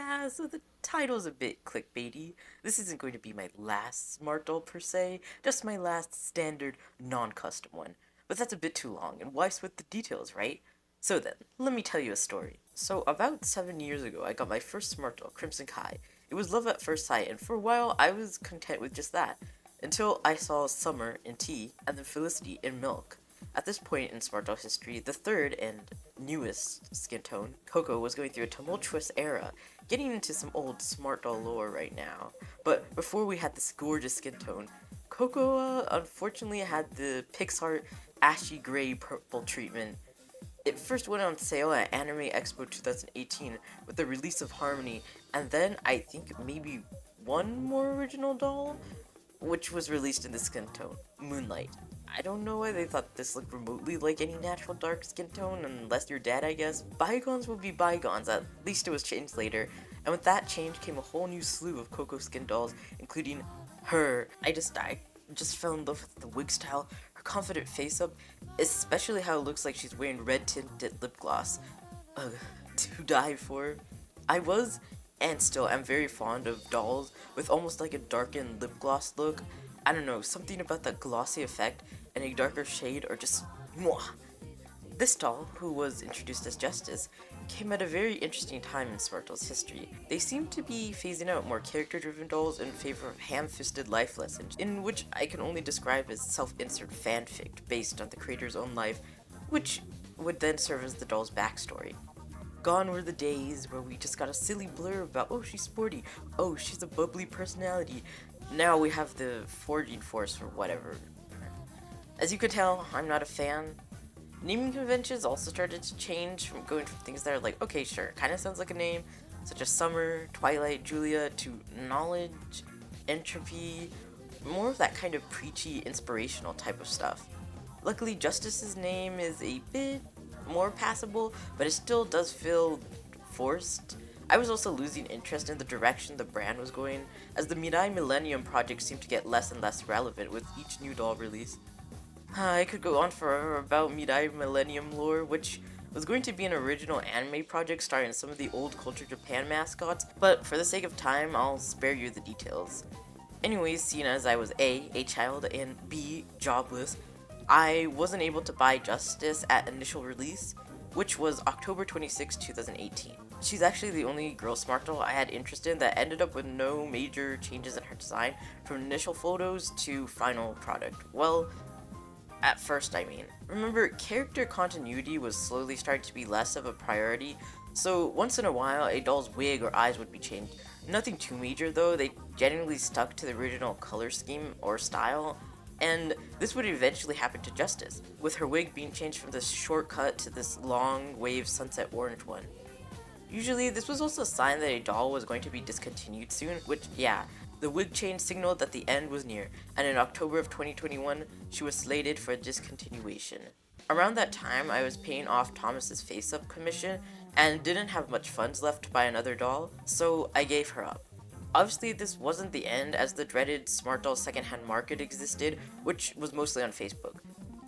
Yeah, so the title's a bit clickbaity. This isn't going to be my last smart doll per se, just my last standard non-custom one. But that's a bit too long, and why sweat the details, right? So then, let me tell you a story. So about 7 years ago, I got my first smart doll, Crimson Kai. It was love at first sight, and for a while, I was content with just that. Until I saw Summer in Tea, and then Felicity in Milk. At this point in smart doll history, the third and newest skin tone, Coco, was going through a tumultuous era, getting into some old smart doll lore right now. But before we had this gorgeous skin tone, Coco unfortunately had the Pixar ashy gray purple treatment. It first went on sale at Anime Expo 2018 with the release of Harmony, and then I think maybe one more original doll, which was released in the skin tone, Moonlight. I don't know why they thought this looked remotely like any natural dark skin tone, unless you're dead, I guess. Bygones will be bygones, at least it was changed later, and with that change came a whole new slew of Coco skin dolls, including her. I just fell in love with the wig style, her confident face up, especially how it looks like she's wearing red tinted lip gloss. Ugh, to die for. I was, and still am very fond of dolls with almost like a darkened lip gloss look. I don't know, something about that glossy effect and a darker shade or just mwah. This doll, who was introduced as Justice, came at a very interesting time in Smartle's history. They seem to be phasing out more character-driven dolls in favor of ham-fisted life lessons, in which I can only describe as self-insert fanfic based on the creator's own life, which would then serve as the doll's backstory. Gone were the days where we just got a silly blur about, oh, she's sporty, oh, she's a bubbly personality. Now we have the forging force or whatever. As you could tell, I'm not a fan. Naming conventions also started to change from going from things that are like, okay, sure, kind of sounds like a name, such as Summer, Twilight, Julia, to Knowledge, Entropy, more of that kind of preachy, inspirational type of stuff. Luckily, Justice's name is a bit more passable, but it still does feel forced. I was also losing interest in the direction the brand was going, as the Mirai Millennium project seemed to get less and less relevant with each new doll release. I could go on forever about Mirai Millennium lore, which was going to be an original anime project starring some of the old Culture Japan mascots, but for the sake of time, I'll spare you the details. Anyways, seeing as I was a child, and B, jobless, I wasn't able to buy Justice at initial release, which was October 26, 2018. She's actually the only girl smart doll I had interest in that ended up with no major changes in her design from initial photos to final product. Well, at first, I mean. Remember, character continuity was slowly starting to be less of a priority, so once in a while, a doll's wig or eyes would be changed. Nothing too major though, they generally stuck to the original color scheme or style, and this would eventually happen to Justice, with her wig being changed from this short cut to this long wave sunset orange one. Usually, this was also a sign that a doll was going to be discontinued soon, which, yeah, the wig change signaled that the end was near, and in October of 2021, she was slated for discontinuation. Around that time, I was paying off Thomas's face-up commission, and didn't have much funds left to buy another doll, so I gave her up. Obviously, this wasn't the end, as the dreaded smart doll secondhand market existed, which was mostly on Facebook.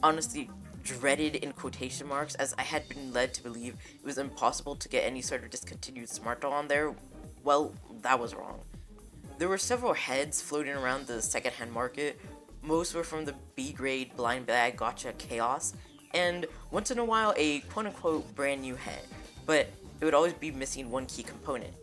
Honestly, dreaded in quotation marks, as I had been led to believe it was impossible to get any sort of discontinued smart doll on there. Well, that was wrong. There were several heads floating around the secondhand market. Most were from the B-grade blind bag gotcha chaos, and once in a while a quote-unquote brand new head, but it would always be missing one key component.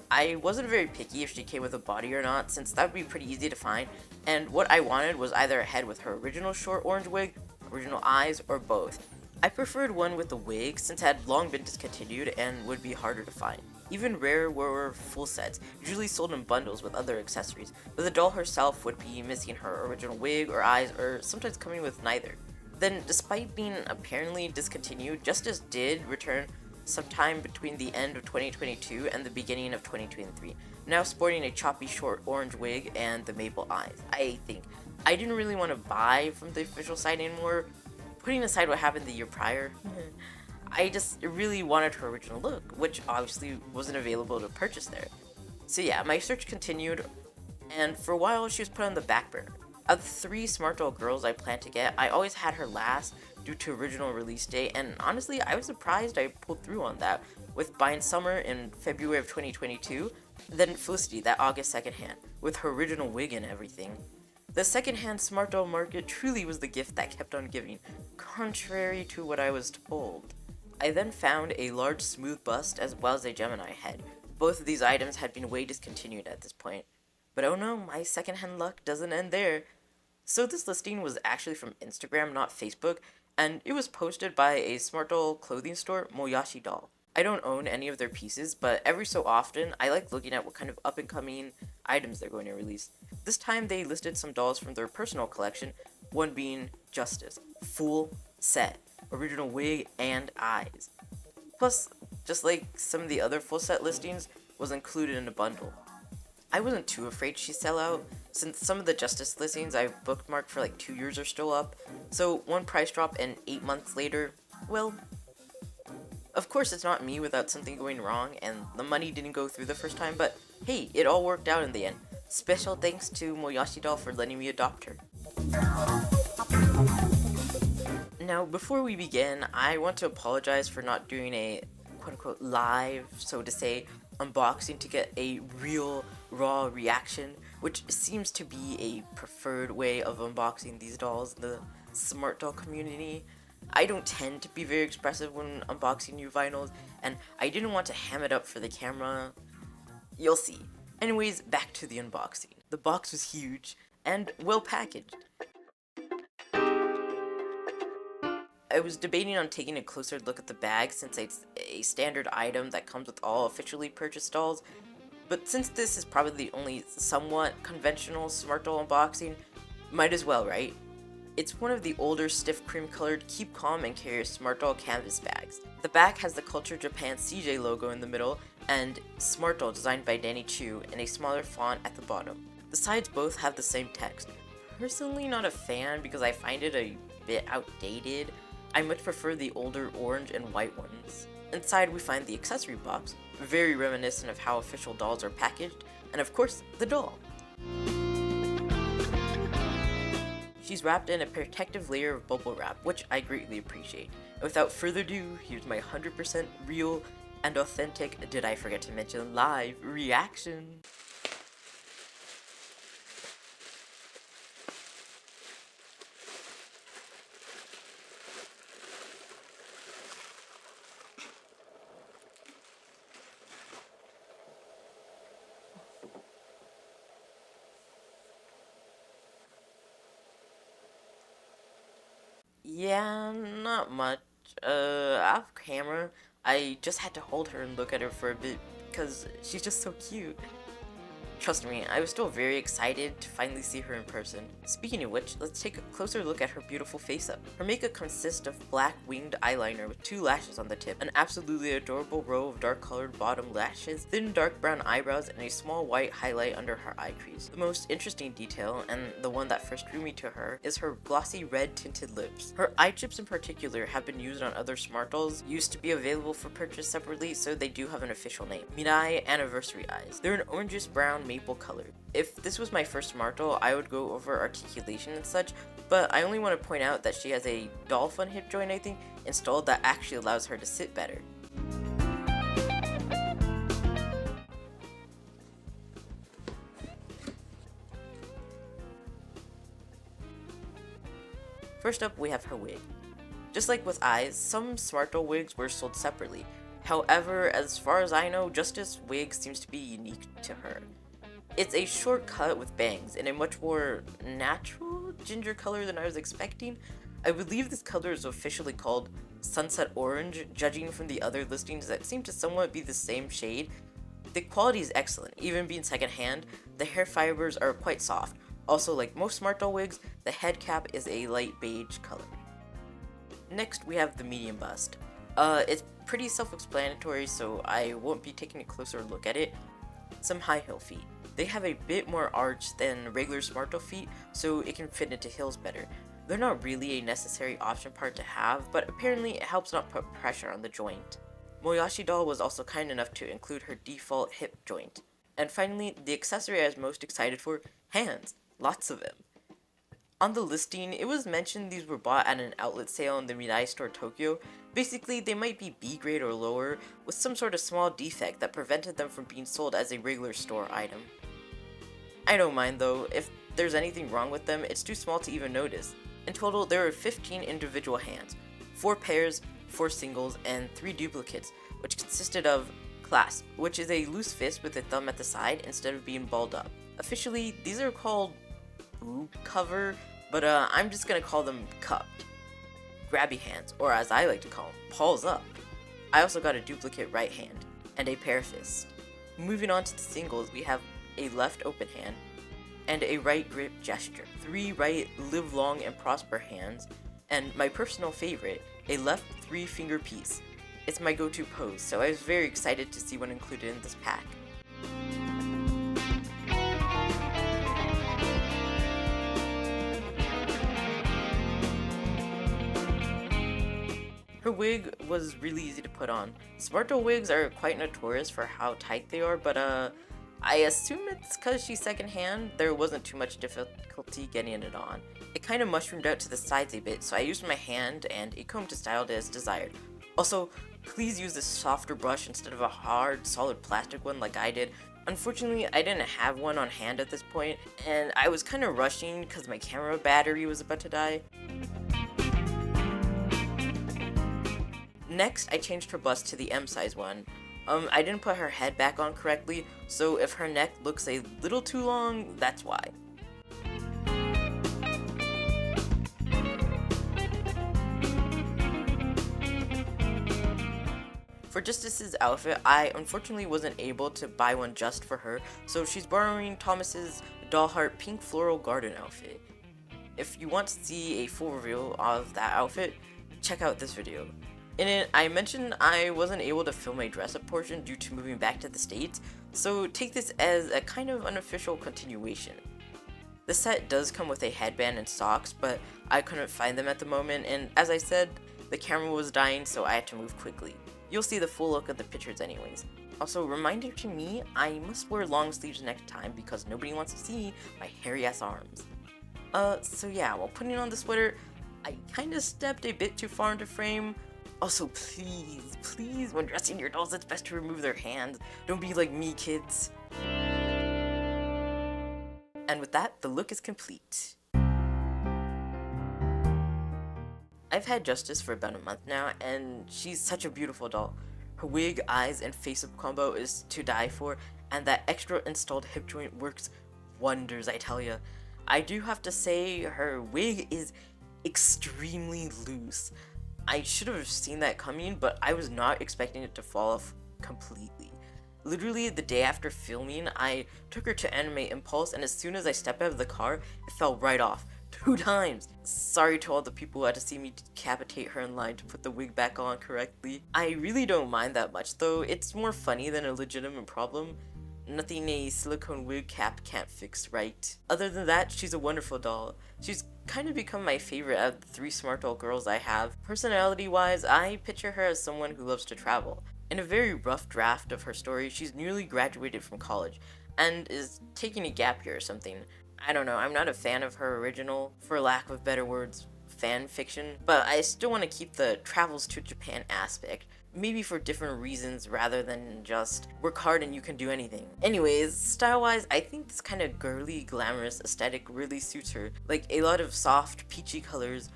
I wasn't very picky if she came with a body or not, since that would be pretty easy to find, and what I wanted was either a head with her original short orange wig, original eyes, or both. I preferred one with a wig, since it had long been discontinued and would be harder to find. Even rarer were full sets, usually sold in bundles with other accessories, but the doll herself would be missing her original wig or eyes, or sometimes coming with neither. Then, despite being apparently discontinued, Justice did return sometime between the end of 2022 and the beginning of 2023, now sporting a choppy short orange wig and the maple eyes. I think. I didn't really want to buy from the official site anymore, putting aside what happened the year prior. I just really wanted her original look, which obviously wasn't available to purchase there. So yeah, my search continued, and for a while she was put on the back burner. Of the 3 smart doll girls I planned to get, I always had her last due to original release date, and honestly, I was surprised I pulled through on that. with By in Summer in February of 2022, then Felicity that August secondhand, with her original wig and everything. The secondhand smart doll market truly was the gift that kept on giving, contrary to what I was told. I then found a large smooth bust as well as a Gemini head. Both of these items had been way discontinued at this point. But oh no, my secondhand luck doesn't end there. So this listing was actually from Instagram, not Facebook, and it was posted by a smart doll clothing store, Moyashi doll. I don't own any of their pieces, but every so often, I like looking at what kind of up-and-coming items they're going to release. This time, they listed some dolls from their personal collection, one being Justice, full set, original wig and eyes. Plus, just like some of the other full set listings, was included in a bundle. I wasn't too afraid she'd sell out, since some of the Justice listings I've bookmarked for like 2 years are still up, so one price drop and 8 months later, well, of course it's not me without something going wrong, and the money didn't go through the first time, but hey, it all worked out in the end. Special thanks to Moyashi doll for letting me adopt her. Now, before we begin, I want to apologize for not doing a quote-unquote live, so to say, unboxing to get a real, raw reaction, which seems to be a preferred way of unboxing these dolls in the smart doll community. I don't tend to be very expressive when unboxing new vinyls, and I didn't want to ham it up for the camera. You'll see. Anyways, back to the unboxing. The box was huge, and well packaged. I was debating on taking a closer look at the bag since it's a standard item that comes with all officially purchased dolls, but since this is probably the only somewhat conventional smart doll unboxing, might as well, right? It's one of the older stiff cream colored Keep Calm and Carrier smart doll canvas bags. The back has the Culture Japan CJ logo in the middle and smart doll designed by Danny Chu in a smaller font at the bottom. The sides both have the same text. Personally not a fan because I find it a bit outdated. I much prefer the older orange and white ones. Inside we find the accessory box, very reminiscent of how official dolls are packaged, and of course, the doll. She's wrapped in a protective layer of bubble wrap, which I greatly appreciate. And without further ado, here's my 100% real and authentic, did I forget to mention, live reaction. Yeah, not much. Off camera, I just had to hold her and look at her for a bit because she's just so cute. Trust me, I was still very excited to finally see her in person. Speaking of which, let's take a closer look at her beautiful face-up. Her makeup consists of black winged eyeliner with 2 lashes on the tip, an absolutely adorable row of dark-colored bottom lashes, thin dark brown eyebrows, and a small white highlight under her eye crease. The most interesting detail, and the one that first drew me to her, is her glossy red tinted lips. Her eye chips in particular have been used on other smart dolls, used to be available for purchase separately, so they do have an official name. Mirai Anniversary Eyes. They're an orangish brown maple color. If this was my first smart doll, I would go over articulation and such, but I only want to point out that she has a Dollfie hip joint, I think, installed that actually allows her to sit better. First up, we have her wig. Just like with eyes, some smart doll wigs were sold separately. However, as far as I know, Justice wig seems to be unique to her. It's a short cut with bangs in a much more natural ginger color than I was expecting. I believe this color is officially called Sunset Orange, judging from the other listings that seem to somewhat be the same shade. The quality is excellent, even being secondhand. The hair fibers are quite soft. Also, like most smart doll wigs, the head cap is a light beige color. Next, we have the medium bust. It's pretty self-explanatory, so I won't be taking a closer look at it. Some high heel feet. They have a bit more arch than regular smart doll feet, so it can fit into heels better. They're not really a necessary option part to have, but apparently it helps not put pressure on the joint. Moyashi doll was also kind enough to include her default hip joint. And finally, the accessory I was most excited for, hands. Lots of them. On the listing, it was mentioned these were bought at an outlet sale in the Mirai store Tokyo. Basically, they might be B grade or lower, with some sort of small defect that prevented them from being sold as a regular store item. I don't mind though, if there's anything wrong with them, it's too small to even notice. In total, there are 15 individual hands, 4 pairs, 4 singles, and 3 duplicates, which consisted of clasp, which is a loose fist with a thumb at the side instead of being balled up. Officially, these are called boob cover, but I'm just gonna call them cupped. Grabby hands, or as I like to call them, paws up. I also got a duplicate right hand, and a pair fist. Moving on to the singles, we have a left open hand, and a right grip gesture. 3 right live long and prosper hands, and my personal favorite, a left 3-finger piece. It's my go-to pose, so I was very excited to see one included in this pack. Her wig was really easy to put on. Smart doll wigs are quite notorious for how tight they are, but I assume it's because she's secondhand, there wasn't too much difficulty getting it on. It kind of mushroomed out to the sides a bit, so I used my hand and a comb to style it as desired. Also, please use a softer brush instead of a hard, solid plastic one like I did. Unfortunately, I didn't have one on hand at this point, and I was kind of rushing because my camera battery was about to die. Next, I changed her bust to the M size one. I didn't put her head back on correctly, so if her neck looks a little too long, that's why. For Justice's outfit, I unfortunately wasn't able to buy one just for her, so she's borrowing Thomas's Doll Heart pink floral garden outfit. If you want to see a full review of that outfit, check out this video. In it, I mentioned I wasn't able to film a dress-up portion due to moving back to the States, so take this as a kind of unofficial continuation. The set does come with a headband and socks, but I couldn't find them at the moment, and as I said, the camera was dying, so I had to move quickly. You'll see the full look of the pictures anyways. Also, reminder to me, I must wear long sleeves next time because nobody wants to see my hairy ass arms. So yeah, while putting on the sweater, I kinda stepped a bit too far into frame. Also, please, when dressing your dolls, it's best to remove their hands. Don't be like me, kids. And with that, the look is complete. I've had Justice for about a month now, and she's such a beautiful doll. Her wig, eyes, and face-up combo is to die for, and that extra installed hip joint works wonders, I tell ya. I do have to say, her wig is extremely loose. I should have seen that coming, but I was not expecting it to fall off completely. Literally, the day after filming, I took her to Anime Impulse, and as soon as I stepped out of the car, it fell right off. 2 times! Sorry to all the people who had to see me decapitate her in line to put the wig back on correctly. I really don't mind that much, though. It's more funny than a legitimate problem. Nothing a silicone wig cap can't fix, right? Other than that, she's a wonderful doll. She's kind of become my favorite out of the 3 smart doll girls I have. Personality-wise, I picture her as someone who loves to travel. In a very rough draft of her story, she's newly graduated from college, and is taking a gap year or something. I don't know, I'm not a fan of her original, for lack of better words, fan fiction, but I still want to keep the travels to Japan aspect. Maybe for different reasons rather than just work hard and you can do anything. Anyways, style-wise, I think this kind of girly, glamorous aesthetic really suits her. Like a lot of soft, peachy colors,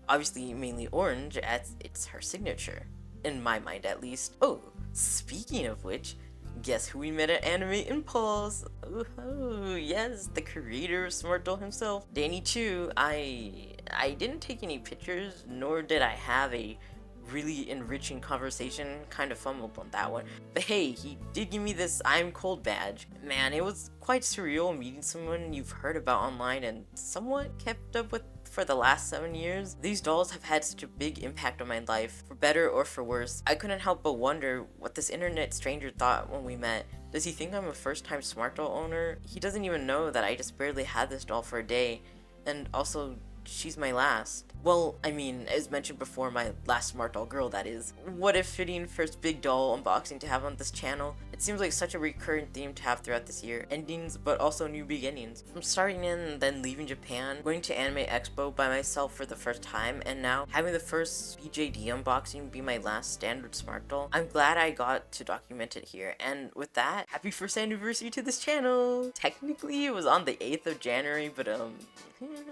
obviously mainly orange, as it's her signature. In my mind, at least. Oh, speaking of which, guess who we met at Anime Impulse? Oh, yes, the creator of Smart Doll himself, Danny Chu. I didn't take any pictures, nor did I have a really enriching conversation. Kind of fumbled on that one. But hey, he did give me this I'm cold badge. Man, it was quite surreal meeting someone you've heard about online and somewhat kept up with for the last 7 years. These dolls have had such a big impact on my life, for better or for worse. I couldn't help but wonder what this internet stranger thought when we met. Does he think I'm a first-time smart doll owner? He doesn't even know that I just barely had this doll for a day, and also, she's my last. Well, I mean, as mentioned before, my last smart doll girl, that is. What a fitting first big doll unboxing to have on this channel. It seems like such a recurrent theme to have throughout this year. Endings, but also new beginnings. From starting in and then leaving Japan, going to Anime Expo by myself for the first time, and now having the first BJD unboxing be my last standard smart doll. I'm glad I got to document it here, and with that, happy first anniversary to this channel! Technically, it was on the 8th of January, but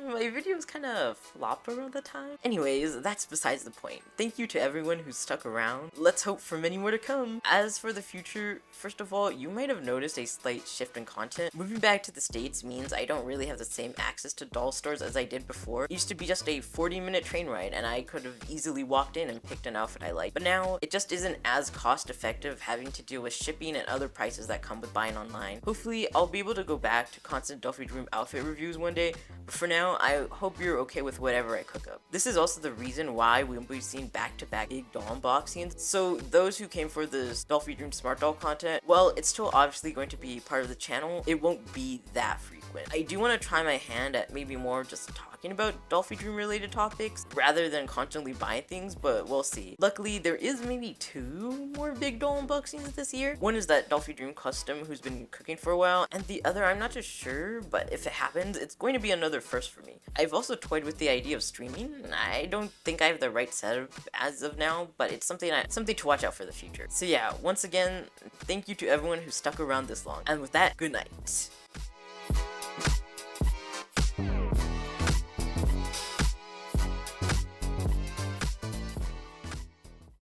my videos kind of flop around the time. Anyways, that's besides the point. Thank you to everyone who stuck around. Let's hope for many more to come. As for the future, first of all, you might have noticed a slight shift in content. Moving back to the States means I don't really have the same access to doll stores as I did before. It used to be just a 40-minute train ride, and I could have easily walked in and picked an outfit I like. But now, it just isn't as cost effective having to deal with shipping and other prices that come with buying online. Hopefully, I'll be able to go back to constant Dollfie Dream outfit reviews one day, but for now, I hope you're okay with whatever I cook up. This is also the reason why we will be seeing back-to-back big doll unboxings. So those who came for this Dollfie Dream Smart Doll content, well, it's still obviously going to be part of the channel. It won't be that frequent. I do want to try my hand at maybe more just talking about Dollfie Dream related topics rather than constantly buying things, but we'll see. Luckily, there is maybe 2 more big doll unboxings this year. One is that Dollfie Dream custom who's been cooking for a while, and the other I'm not too sure, but if it happens, it's going to be another first for me. I've also toyed with the idea of streaming. I don't think I have the right setup as of now, but it's something to watch out for the future. So yeah, once again, thank you to everyone who stuck around this long. And with that, good night.